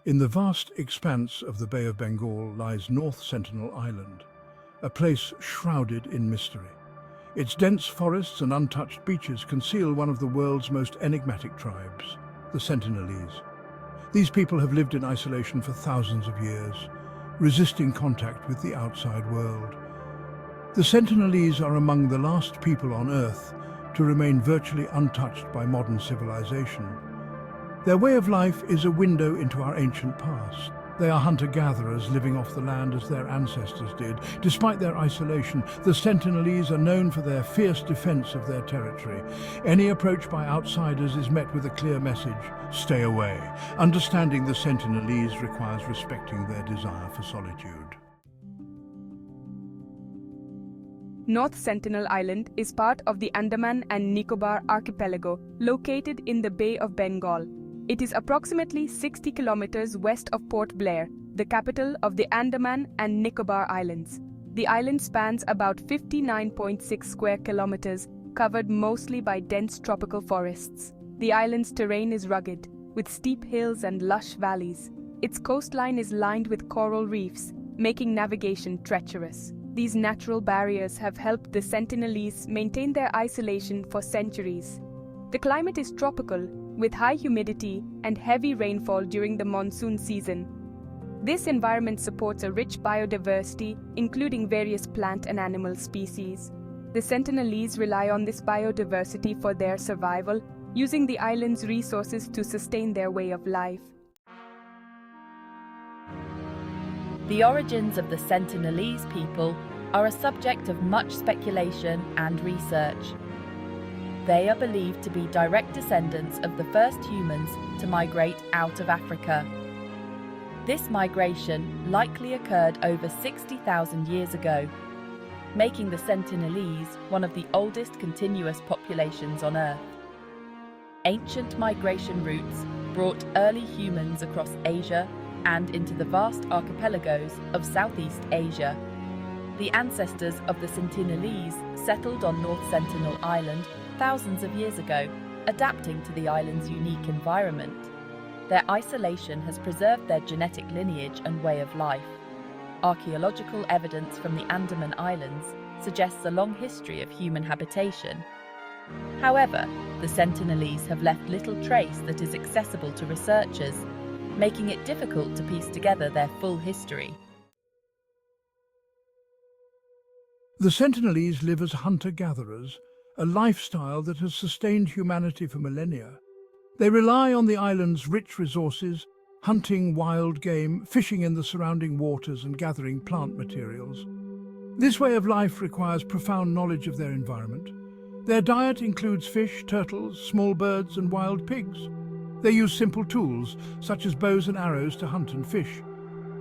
In the vast expanse of the Bay of Bengal lies North Sentinel Island, a place shrouded in mystery. Its dense forests and untouched beaches conceal one of the world's most enigmatic tribes, the Sentinelese. These people have lived in isolation for thousands of years, resisting contact with the outside world. The Sentinelese are among the last people on Earth to remain virtually untouched by modern civilization. Their way of life is a window into our ancient past. They are hunter-gatherers living off the land as their ancestors did. Despite their isolation, the Sentinelese are known for their fierce defense of their territory. Any approach by outsiders is met with a clear message: stay away. Understanding the Sentinelese requires respecting their desire for solitude. North Sentinel Island is part of the Andaman and Nicobar archipelago, located in the Bay of Bengal. It is approximately 60 kilometers west of Port Blair, the capital of the Andaman and Nicobar Islands. The island spans about 59.6 square kilometers, covered mostly by dense tropical forests. The island's terrain is rugged, with steep hills and lush valleys. Its coastline is lined with coral reefs, making navigation treacherous. These natural barriers have helped the Sentinelese maintain their isolation for centuries. The climate is tropical, with high humidity and heavy rainfall during the monsoon season. This environment supports a rich biodiversity, including various plant and animal species. The Sentinelese rely on this biodiversity for their survival, using the island's resources to sustain their way of life. The origins of the Sentinelese people are a subject of much speculation and research. They are believed to be direct descendants of the first humans to migrate out of Africa. This migration likely occurred over 60,000 years ago, making the Sentinelese one of the oldest continuous populations on Earth. Ancient migration routes brought early humans across Asia and into the vast archipelagos of Southeast Asia. The ancestors of the Sentinelese settled on North Sentinel Island thousands of years ago, adapting to the island's unique environment. Their isolation has preserved their genetic lineage and way of life. Archaeological evidence from the Andaman Islands suggests a long history of human habitation. However, the Sentinelese have left little trace that is accessible to researchers, making it difficult to piece together their full history. The Sentinelese live as hunter-gatherers, a lifestyle that has sustained humanity for millennia. They rely on the island's rich resources, hunting wild game, fishing in the surrounding waters, and gathering plant materials. This way of life requires profound knowledge of their environment. Their diet includes fish, turtles, small birds, and wild pigs. They use simple tools, such as bows and arrows, to hunt and fish.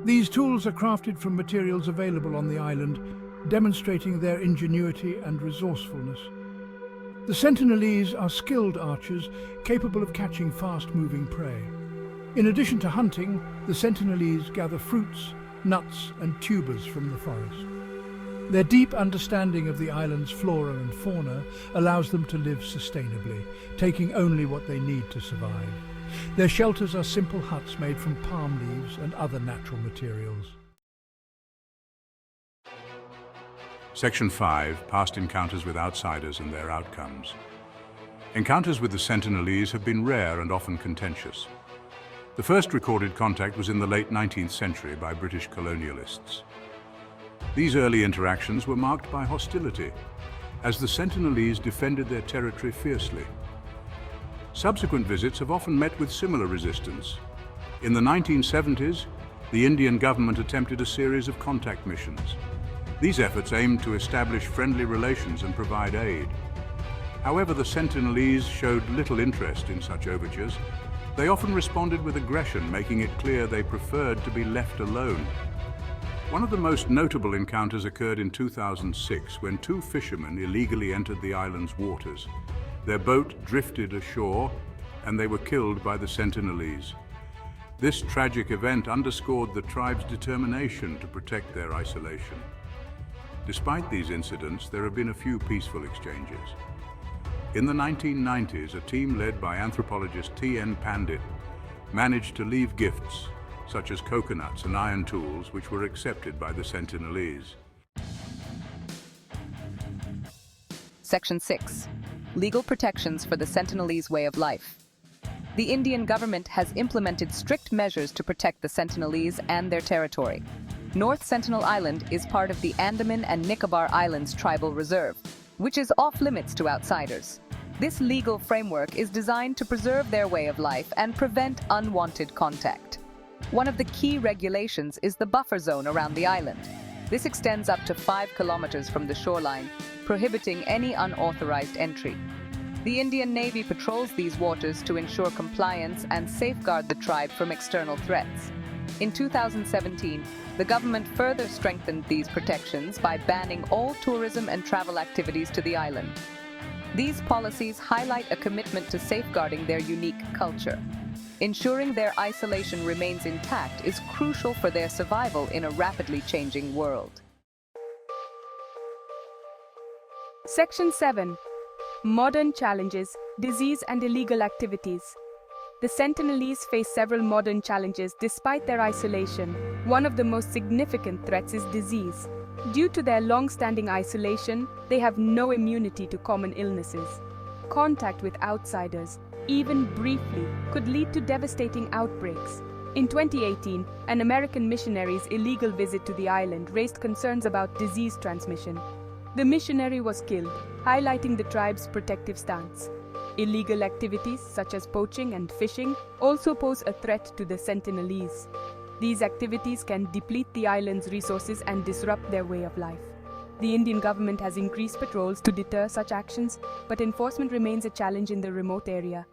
These tools are crafted from materials available on the island, demonstrating their ingenuity and resourcefulness. The Sentinelese are skilled archers, capable of catching fast-moving prey. In addition to hunting, the Sentinelese gather fruits, nuts, and tubers from the forest. Their deep understanding of the island's flora and fauna allows them to live sustainably, taking only what they need to survive. Their shelters are simple huts made from palm leaves and other natural materials. Section 5. Past encounters with outsiders and their outcomes. Encounters with the Sentinelese have been rare and often contentious. The first recorded contact was in the late 19th century by British colonialists. These early interactions were marked by hostility, as the Sentinelese defended their territory fiercely. Subsequent visits have often met with similar resistance. In the 1970s, the Indian government attempted a series of contact missions. These efforts aimed to establish friendly relations and provide aid. However, the Sentinelese showed little interest in such overtures. They often responded with aggression, making it clear they preferred to be left alone. One of the most notable encounters occurred in 2006 when two fishermen illegally entered the island's waters. Their boat drifted ashore and they were killed by the Sentinelese. This tragic event underscored the tribe's determination to protect their isolation. Despite these incidents, there have been a few peaceful exchanges. In the 1990s, a team led by anthropologist T.N. Pandit managed to leave gifts, such as coconuts and iron tools, which were accepted by the Sentinelese. Section 6. Legal protections for the Sentinelese way of life. The Indian government has implemented strict measures to protect the Sentinelese and their territory. North Sentinel Island is part of the Andaman and Nicobar Islands Tribal Reserve, which is off-limits to outsiders. This legal framework is designed to preserve their way of life and prevent unwanted contact. One of the key regulations is the buffer zone around the island. This extends up to 5 kilometers from the shoreline, prohibiting any unauthorized entry. The Indian Navy patrols these waters to ensure compliance and safeguard the tribe from external threats. In 2017, the government further strengthened these protections by banning all tourism and travel activities to the island. These policies highlight a commitment to safeguarding their unique culture. Ensuring their isolation remains intact is crucial for their survival in a rapidly changing world. Section 7. Modern challenges, disease and illegal activities. The Sentinelese face several modern challenges despite their isolation. One of the most significant threats is disease. Due to their long-standing isolation, they have no immunity to common illnesses. Contact with outsiders, even briefly, could lead to devastating outbreaks. In 2018, an American missionary's illegal visit to the island raised concerns about disease transmission. The missionary was killed, highlighting the tribe's protective stance. Illegal activities such as poaching and fishing also pose a threat to the Sentinelese. These activities can deplete the island's resources and disrupt their way of life. The Indian government has increased patrols to deter such actions, but enforcement remains a challenge in the remote area.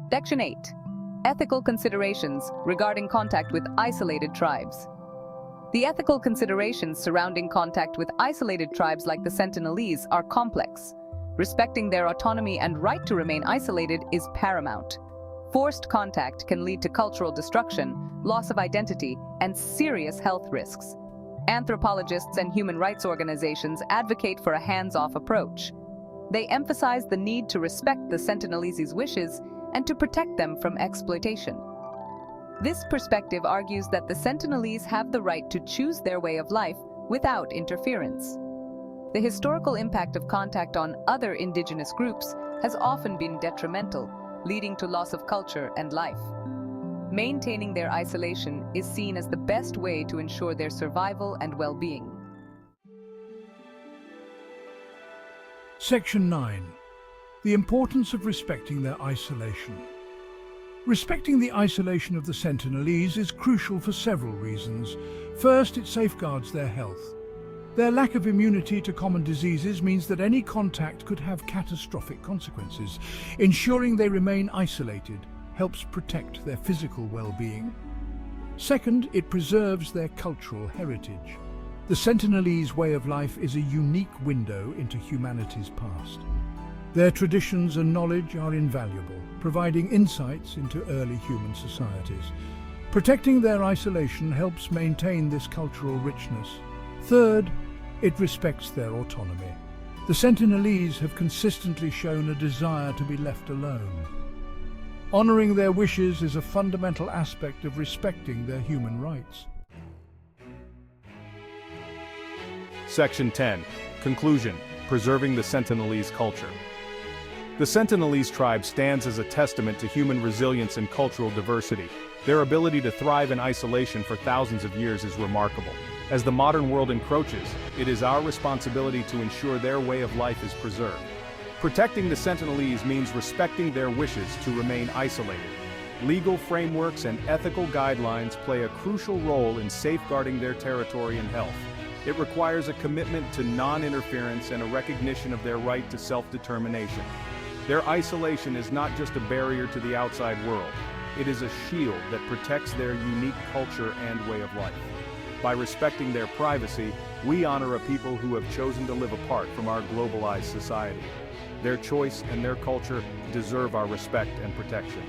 Section 8. Ethical considerations regarding contact with isolated tribes. The ethical considerations surrounding contact with isolated tribes like the Sentinelese are complex. Respecting their autonomy and right to remain isolated is paramount. Forced contact can lead to cultural destruction, loss of identity, and serious health risks. Anthropologists and human rights organizations advocate for a hands-off approach. They emphasize the need to respect the Sentinelese's wishes and to protect them from exploitation. This perspective argues that the Sentinelese have the right to choose their way of life without interference. The historical impact of contact on other indigenous groups has often been detrimental, leading to loss of culture and life. Maintaining their isolation is seen as the best way to ensure their survival and well-being. Section 9. The importance of respecting their isolation. Respecting the isolation of the Sentinelese is crucial for several reasons. First, it safeguards their health. Their lack of immunity to common diseases means that any contact could have catastrophic consequences. Ensuring they remain isolated helps protect their physical well-being. Second, it preserves their cultural heritage. The Sentinelese way of life is a unique window into humanity's past. Their traditions and knowledge are invaluable, providing insights into early human societies. Protecting their isolation helps maintain this cultural richness. Third, it respects their autonomy. The Sentinelese have consistently shown a desire to be left alone. Honoring their wishes is a fundamental aspect of respecting their human rights. Section 10. Conclusion. Preserving the Sentinelese culture. The Sentinelese tribe stands as a testament to human resilience and cultural diversity. Their ability to thrive in isolation for thousands of years is remarkable. As the modern world encroaches, it is our responsibility to ensure their way of life is preserved. Protecting the Sentinelese means respecting their wishes to remain isolated. Legal frameworks and ethical guidelines play a crucial role in safeguarding their territory and health. It requires a commitment to non-interference and a recognition of their right to self-determination. Their isolation is not just a barrier to the outside world. It is a shield that protects their unique culture and way of life. By respecting their privacy, we honor a people who have chosen to live apart from our globalized society. Their choice and their culture deserve our respect and protection.